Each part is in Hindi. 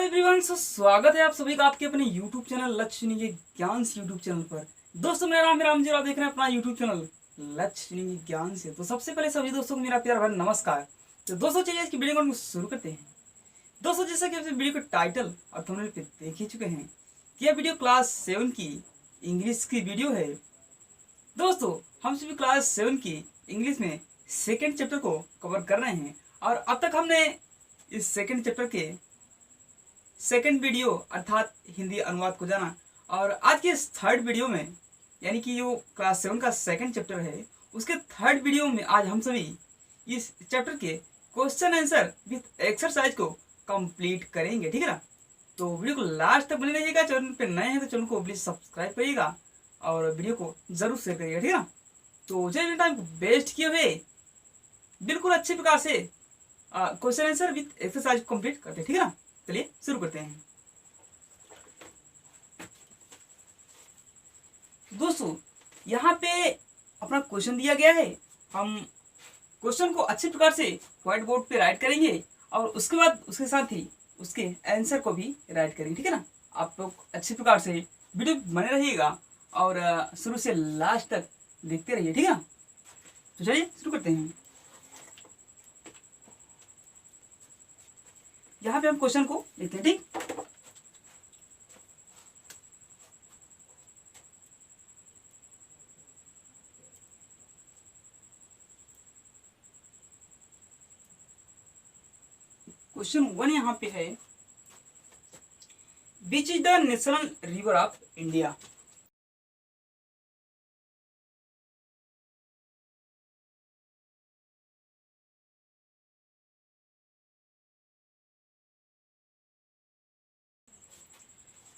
एवरीवन, सो स्वागत है आप सभी का आपके अपने YouTube चैनल लक्ष्य ज्ञान से YouTube चैनल पर। दोस्तों मेरा नाम है राम जी, आप देख रहे हैं अपना YouTube चैनल लक्ष्य ज्ञान से। तो सबसे पहले सभी दोस्तों को मेरा प्यार भरा नमस्कार। तो दोस्तों चलिए इसकी वीडियो को शुरू करते हैं। दोस्तों जैसा कि आप वीडियो का टाइटल और थंबनेल पे देख ही चुके हैं कि यह वीडियो क्लास 7 की इंग्लिश की वीडियो है। दोस्तों हम सभी क्लास 7 की इंग्लिश में सेकेंड चैप्टर को कवर कर रहे हैं और अब तक हमने इस सेकेंड चैप्टर के सेकेंड वीडियो अर्थात हिंदी अनुवाद को जाना। और आज के इस थर्ड वीडियो में यानी कि जो क्लास 7 का सेकेंड चैप्टर है उसके थर्ड वीडियो में आज हम सभी इस चैप्टर के क्वेश्चन आंसर विथ एक्सरसाइज को कंप्लीट करेंगे, ठीक है ना। तो वीडियो को लास्ट तक बने रहिएगा। चैनल पे नए हैं तो चैनल को प्लीज सब्सक्राइब करिएगा और वीडियो को जरूर शेयर करिएगा, ठीक है ना। तो चलिए टाइम को वेस्ट किए हुए बिल्कुल अच्छे प्रकार से question answer with exercise complete करते हैं, ठीक है ना। चलिए शुरू करते हैं। दोस्तों यहाँ पे अपना क्वेश्चन दिया गया है। हम क्वेश्चन को अच्छे प्रकार से व्हाइट बोर्ड पे राइट करेंगे और उसके बाद उसके साथ ही उसके आंसर को भी राइट करेंगे, ठीक है ना। आप लोग अच्छे प्रकार से वीडियो बने रहिएगा और शुरू से लास्ट तक देखते रहिए, ठीक है ना। तो चलिए शुरू करते हैं। यहाँ पे हम क्वेश्चन को लिखते हैं, ठीक। क्वेश्चन 1 यहाँ पे है, which is the national river of India.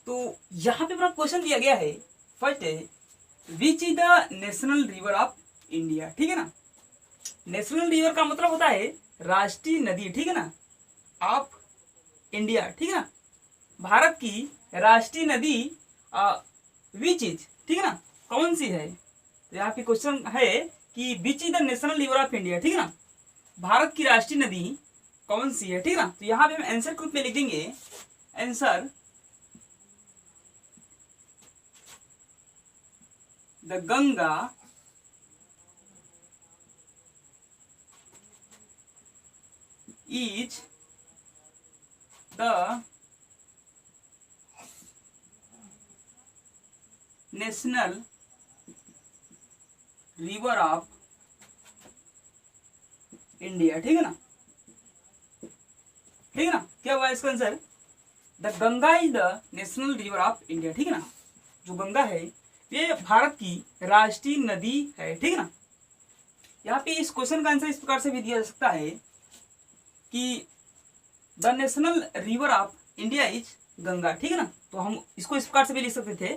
तो यहाँ पे अपना क्वेश्चन दिया गया है। फर्स्ट है which is the national river of India, ठीक है ना। नेशनल रिवर का मतलब होता है राष्ट्रीय नदी, ठीक है ना, ऑफ इंडिया, ठीक है ना। भारत की राष्ट्रीय नदी विच इज, ठीक है ना, कौन सी है। तो यहाँ पे क्वेश्चन है कि which is the national river of India, ठीक है ना, भारत की राष्ट्रीय नदी कौन सी है, ठीक है ना। तो यहाँ पे हम आंसर के रूप में लिख देंगे answer the Ganga is the national river of India, ठीक है ना। ठीक है ना, क्या हुआ इसका answer, the Ganga is the national river of India, ठीक है ना। जो गंगा है ये भारत की राष्ट्रीय नदी है, ठीक है ना। यहाँ पे इस क्वेश्चन का आंसर इस प्रकार से भी दिया जा सकता है कि the national river of India is Ganga, ठीक है ना। तो हम इसको इस प्रकार से भी लिख सकते थे।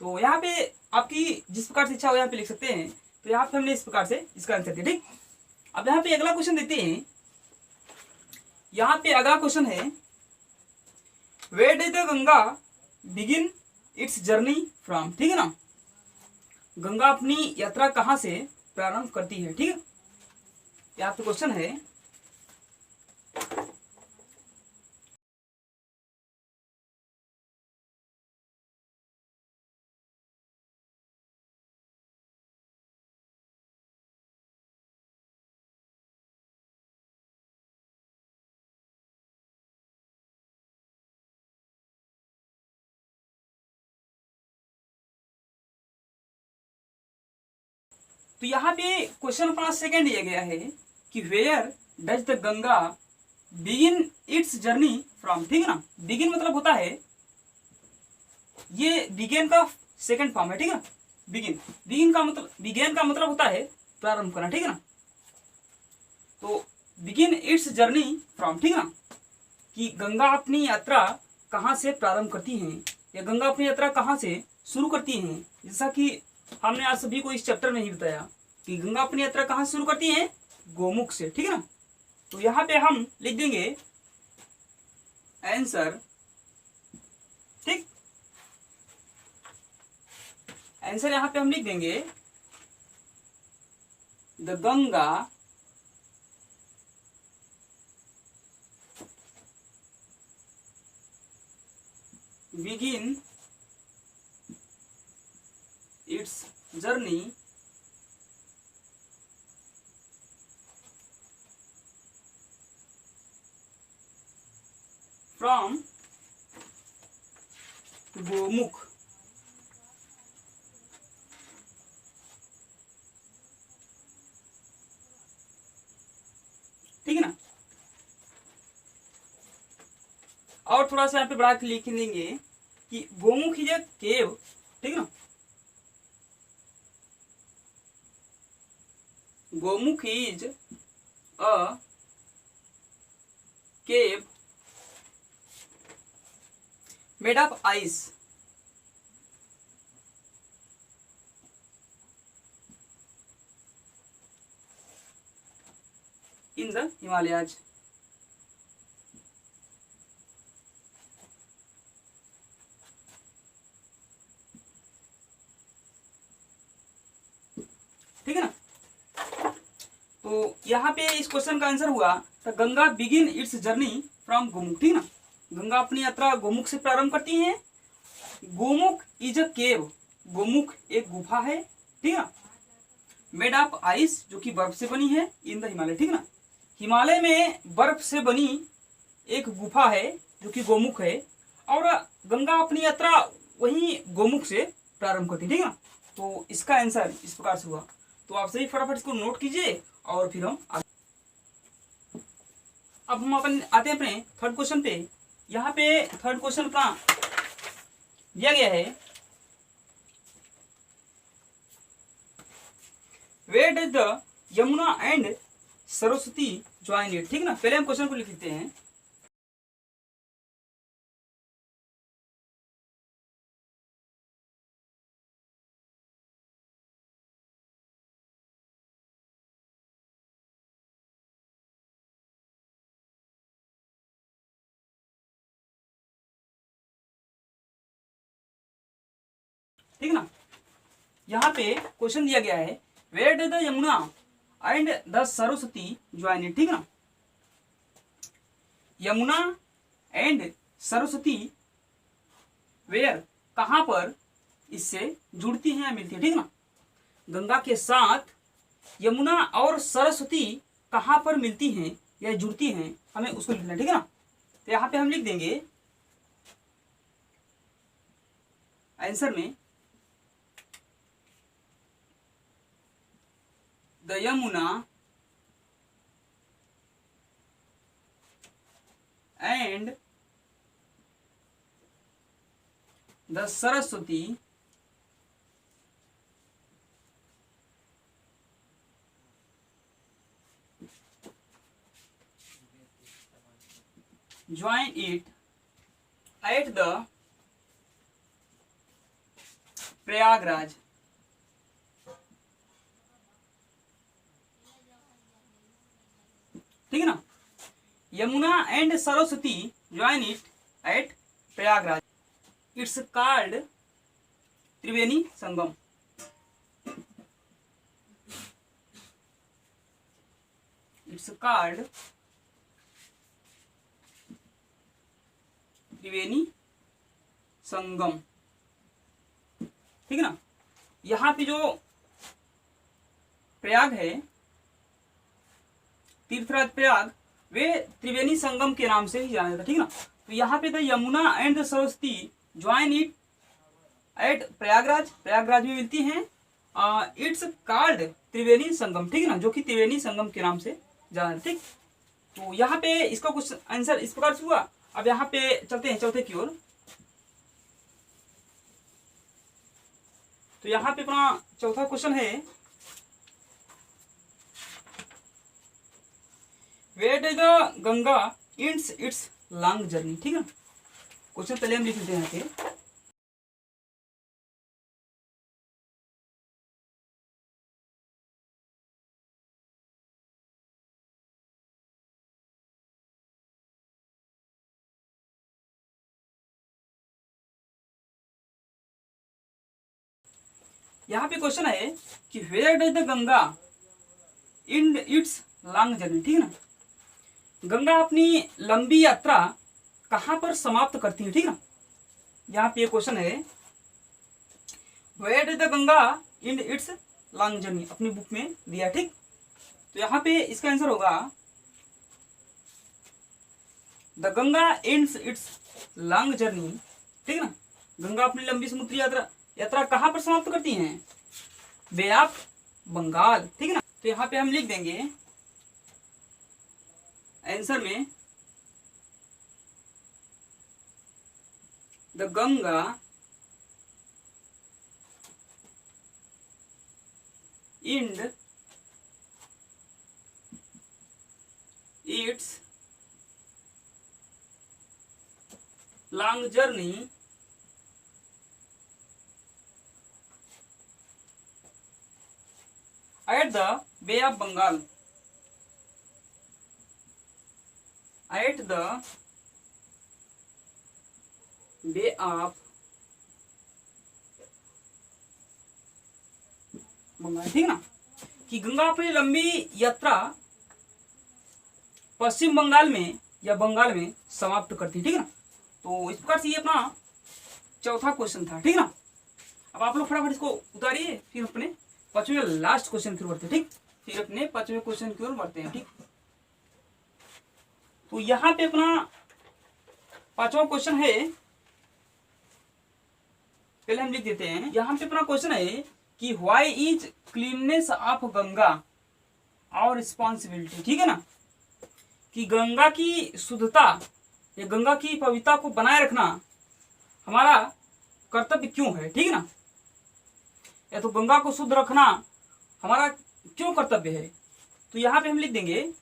तो यहाँ पे आपकी जिस प्रकार से इच्छा हो यहाँ पे लिख सकते हैं। तो यहाँ पे हमने इस प्रकार से इसका आंसर दिया, ठीक। अब यहाँ पे अगला क्वेश्चन देते हैं। यहाँ पे अगला क्वेश्चन है, where does the Ganga begin its journey from, ठीक है ना। गंगा अपनी यात्रा कहाँ से प्रारंभ करती है, ठीक है। यहाँ पे क्वेश्चन है, तो यहाँ पे क्वेश्चन अपना सेकेंड दिया गया है कि where does the Ganga begin its journey from, ठीक है ना। बिगिन मतलब होता है, ये बिगेन का सेकंड फॉर्म है, ठीक है ना। बिगिन बिगिन का मतलब बिगेन का मतलब होता है प्रारंभ करना, ठीक है ना। तो बिगिन इट्स जर्नी फ्रॉम, ठीक है ना, कि गंगा अपनी यात्रा कहाँ से प्रारंभ करती हैं या गंगा अपनी यात्रा कहाँ से शुरू करती हैं। जैसा कि हमने आज सभी को इस चैप्टर में ही बताया कि गंगा अपनी यात्रा कहाँ से शुरू करती हैं, गोमुख से, ठीक है ना। तो यहाँ पे हम लिख देंगे आंसर, ठीक। आंसर यहाँ पे हम लिख देंगे the Ganga begin its journey from Gomukh. ठीक है ना। और थोड़ा सा यहाँ पे बढ़ा के लिख देंगे कि गोमुख इज अ केव। ठीक है ना, Gomukh is a cave made of ice in the Himalayas. ठीक है ना। तो यहाँ पे इस क्वेश्चन का आंसर हुआ तो Ganga begin its journey from Gomukh. ठीक है ना, गंगा अपनी यात्रा गोमुख से प्रारंभ करती है। गोमुख इज अ केव, गोमुख एक गुफा है। ठीक है ना, मेड ऑफ आइस जो कि बर्फ से बनी है, इन द हिमालय। ठीक है ना, हिमालय में बर्फ से बनी एक गुफा है जो कि गोमुख है, और गंगा अपनी यात्रा वही गोमुख से प्रारंभ करती है। ठीक है ना, तो इसका आंसर इस प्रकार से हुआ। तो आप सभी फटाफट इसको नोट कीजिए और फिर हम अब हम अपन आते हैं अपने थर्ड क्वेश्चन पे। यहाँ पे थर्ड क्वेश्चन का दिया गया है, where does the Yamuna and Saraswati join it. ठीक है ना, पहले हम क्वेश्चन को लिख लेते हैं। ठीक है ना, यहाँ पे क्वेश्चन दिया गया है, where does the Yamuna and the Saraswati join it. ठीक है ना, यमुना एंड सरस्वती वेयर कहां पर इससे जुड़ती हैं या मिलती है। ठीक है ना, गंगा के साथ यमुना और सरस्वती कहां पर मिलती हैं या जुड़ती हैं, हमें उसको लिखना है। ठीक है ना, तो यहां पे हम लिख देंगे आंसर में the Yamuna and the Saraswati join it at the Prayagraj. ठीक है ना, Yamuna and Saraswati join it at Prayagraj. It's called Triveni Sangam. It's called Triveni Sangam. ठीक है ना, यहाँ पे जो प्रयाग है, तीर्थराज प्रयाग, वे त्रिवेणी संगम के नाम से ही जाना जाता है। ठीक है ना, तो यहाँ पे the Yamuna and the Saraswati join it at Prayagraj, Prayagraj में मिलती हैं। It's called Triveni Sangam. ठीक है ना, जो कि त्रिवेणी संगम के नाम से जाना जाता है। ठीक, तो यहाँ पे इसका कुछ आंसर इस प्रकार से हुआ। अब यहाँ पे चलते हैं चौथे की ओर। तो यहाँ पे अपना चौथा क्वेश्चन है, where does the Ganga ends its long journey. ठीक है, क्वेश्चन पहले हम लिख लेते हैं यहाँ पे। यहाँ पे क्वेश्चन है कि where does the Ganga end its long journey. ठीक है ना, गंगा अपनी लंबी यात्रा कहाँ पर समाप्त करती है। ठीक है ना, यहाँ पे ये क्वेश्चन है, where did the Ganga in its long journey, अपनी बुक में दिया, ठीक। तो यहाँ पे इसका आंसर होगा the Ganga ends its long journey, ठीक है ना। गंगा अपनी लंबी समुद्री यात्रा यात्रा कहाँ पर समाप्त करती हैं? बे ऑफ बंगाल, ठीक है ना। तो यहाँ पे हम लिख देंगे आंसर में the Ganga end its long journey at the Bay of Bengal, at the Bay of Bengal, ठीक ना। कि गंगा अपनी लंबी यात्रा पश्चिम बंगाल में या बंगाल में समाप्त करती है, ठीक है ना। तो इस प्रकार से ये अपना चौथा क्वेश्चन था, ठीक ना। अब आप लोग फटाफट इसको उतारिए, फिर अपने पांचवें लास्ट क्वेश्चन की ओर बढ़ते हैं, ठीक। फिर अपने पांचवें क्वेश्चन की ओर बढ़ते हैं, ठीक। तो यहाँ पे अपना पांचवा क्वेश्चन है, पहले हम लिख देते हैं। यहाँ पे अपना क्वेश्चन है कि why is cleanliness of Ganga और रिस्पॉन्सिबिलिटी, ठीक है ना। कि गंगा की शुद्धता या गंगा की पवित्रता को बनाए रखना हमारा कर्तव्य क्यों है, ठीक है ना। या तो गंगा को शुद्ध रखना हमारा क्यों कर्तव्य है। तो यहाँ पे हम लिख देंगे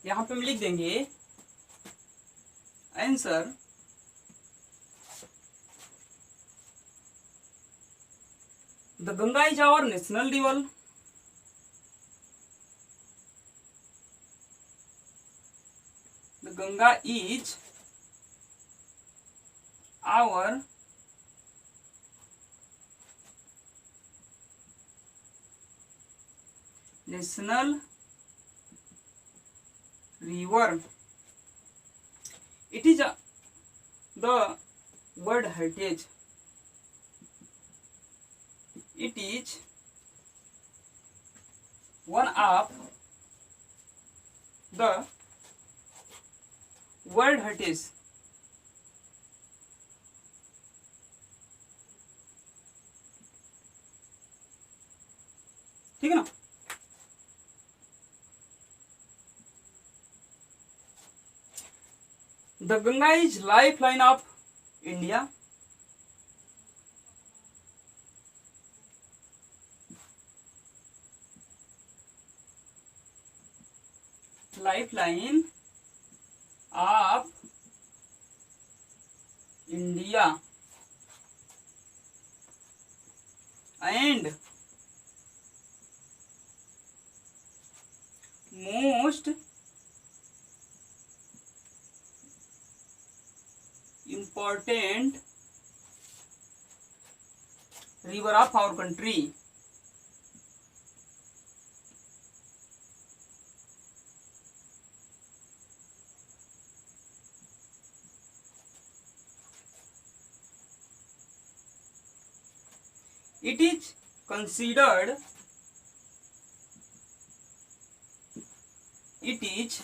यहाँ पे हम लिख देंगे answer the Ganga is our national river, the Ganga is our national river, it is the world heritage, it is one of the world heritage, ठीक है ना। The Ganga is lifeline of India. Lifeline of India and most important river of our country. It is considered, it is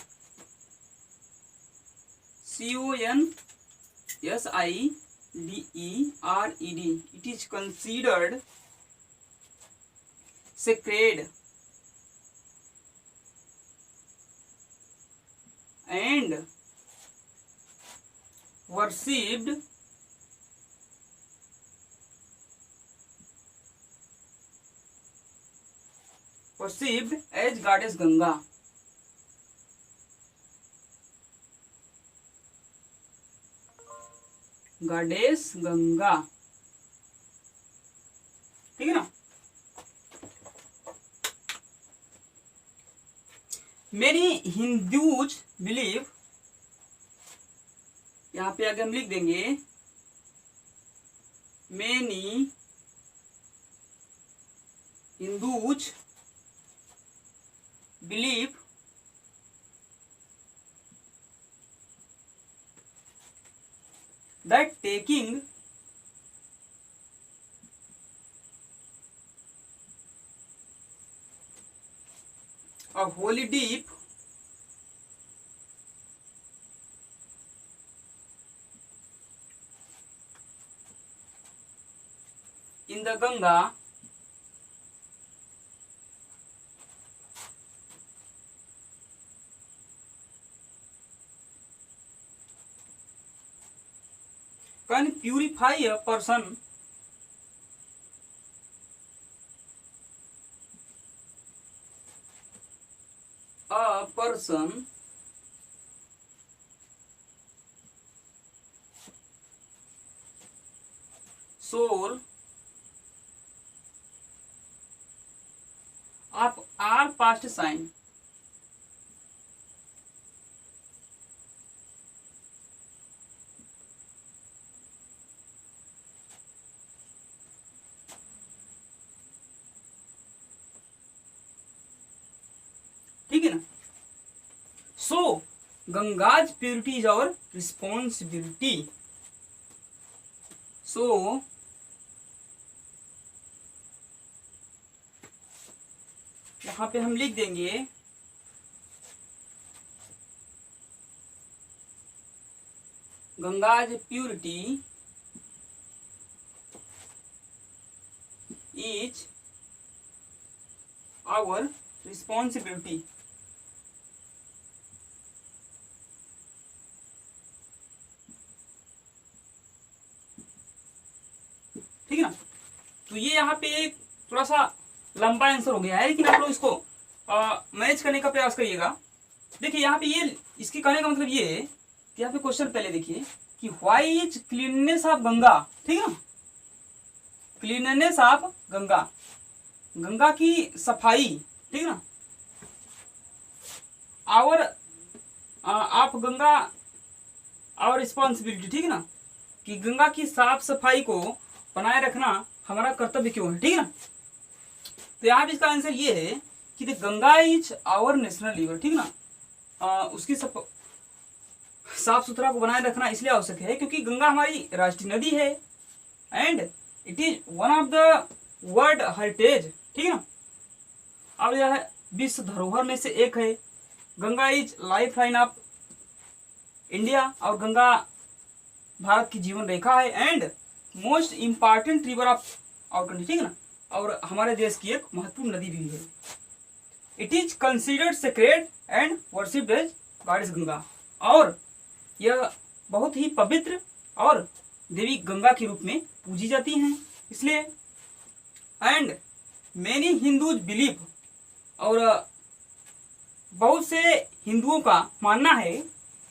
CONSIDERED, it is considered sacred and worshipped as goddess Ganga. Goddess Ganga, ठीक है ना। मेनी हिंदूज बिलीव, यहां पे आगे हम लिख देंगे many Hindus believe that taking a holy dip in the Ganga can purify a person soul of all past sign. ठीक है ना। सो गंगाज प्योरिटी इज आवर रिस्पॉन्सिबिलिटी। सो यहां पे हम लिख देंगे गंगाज प्योरिटी इज आवर रिस्पॉन्सिबिलिटी। ठीक है ना। तो ये यहाँ पे एक थोड़ा सा लंबा आंसर हो गया है, लेकिन आप लोग इसको मैच करने का प्रयास करिएगा। देखिए यहाँ पे ये इसके कहने का मतलब ये है कि यहाँ पे क्वेश्चन पहले देखिए कि why is cleanliness of Ganga. ठीक है ना, क्लीननेस ऑफ गंगा, गंगा की सफाई। ठीक है ना, आवर आप गंगा आवर रिस्पॉन्सिबिलिटी। ठीक है ना, कि गंगा की साफ सफाई को बनाए रखना हमारा कर्तव्य क्यों है। ठीक है ना। तो यहाँ पे इसका आंसर ये है कि Ganga is our national river. ठीक है ना, उसकी साफ सुथरा को बनाए रखना इसलिए आवश्यक है क्योंकि गंगा हमारी राष्ट्रीय नदी है and it is one of the world heritage. ठीक है ना, अब यह विश्व धरोहर में से एक है। Ganga is life line of India, और गंगा भारत की जीवन रेखा है and most important river of our country. ठीक है ना, और हमारे देश की एक महत्वपूर्ण नदी भी है। It is considered sacred and worshipped as goddess Ganga, और यह बहुत ही पवित्र और देवी गंगा के रूप में पूजी जाती हैं इसलिए। एंड मेनी हिंदूज बिलीव, और बहुत से हिंदुओं का मानना है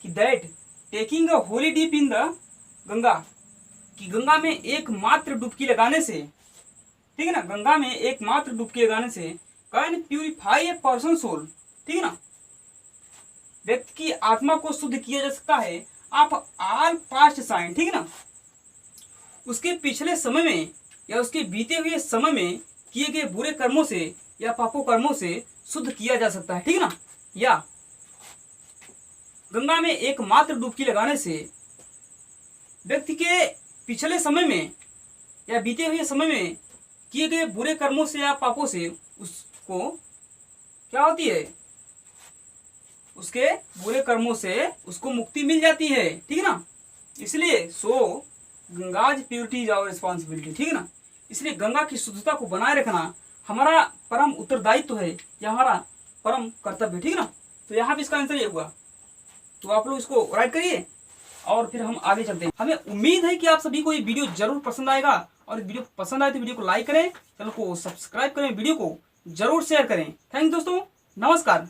कि that taking a holy dip in the Ganga, कि गंगा में एकमात्र डुबकी लगाने से, ठीक है ना, गंगा में एकमात्र डुबकी लगाने से can purify a person soul. ठीक है ना, व्यक्ति की आत्मा को शुद्ध किया जा सकता है आप ऑल पास्ट साइन। ठीक है ना, उसके पिछले समय में या उसके बीते हुए समय में किए गए बुरे कर्मों से या पापों कर्मों से शुद्ध किया जा सकता है। ठीक है ना, या गंगा में एकमात्र डुबकी लगाने से व्यक्ति के पिछले समय में या बीते हुए समय में किए गए बुरे कर्मों से या पापों से उसको क्या होती है, उसके बुरे कर्मों से उसको मुक्ति मिल जाती है। ठीक है ना, इसलिए सो गंगाज प्योरिटी इज आवर रिस्पॉन्सिबिलिटी। ठीक है ना, इसलिए गंगा की शुद्धता को बनाए रखना हमारा परम उत्तरदायित्व है या हमारा परम कर्तव्य। ठीक है ना, तो यहाँ पे इसका आंसर ये हुआ। तो आप लोग इसको राइट करिए और फिर हम आगे चलते हैं। हमें उम्मीद है कि आप सभी को ये वीडियो जरूर पसंद आएगा, और वीडियो पसंद आए तो वीडियो को लाइक करें, चैनल को सब्सक्राइब करें, वीडियो को जरूर शेयर करें। थैंक यू दोस्तों, नमस्कार।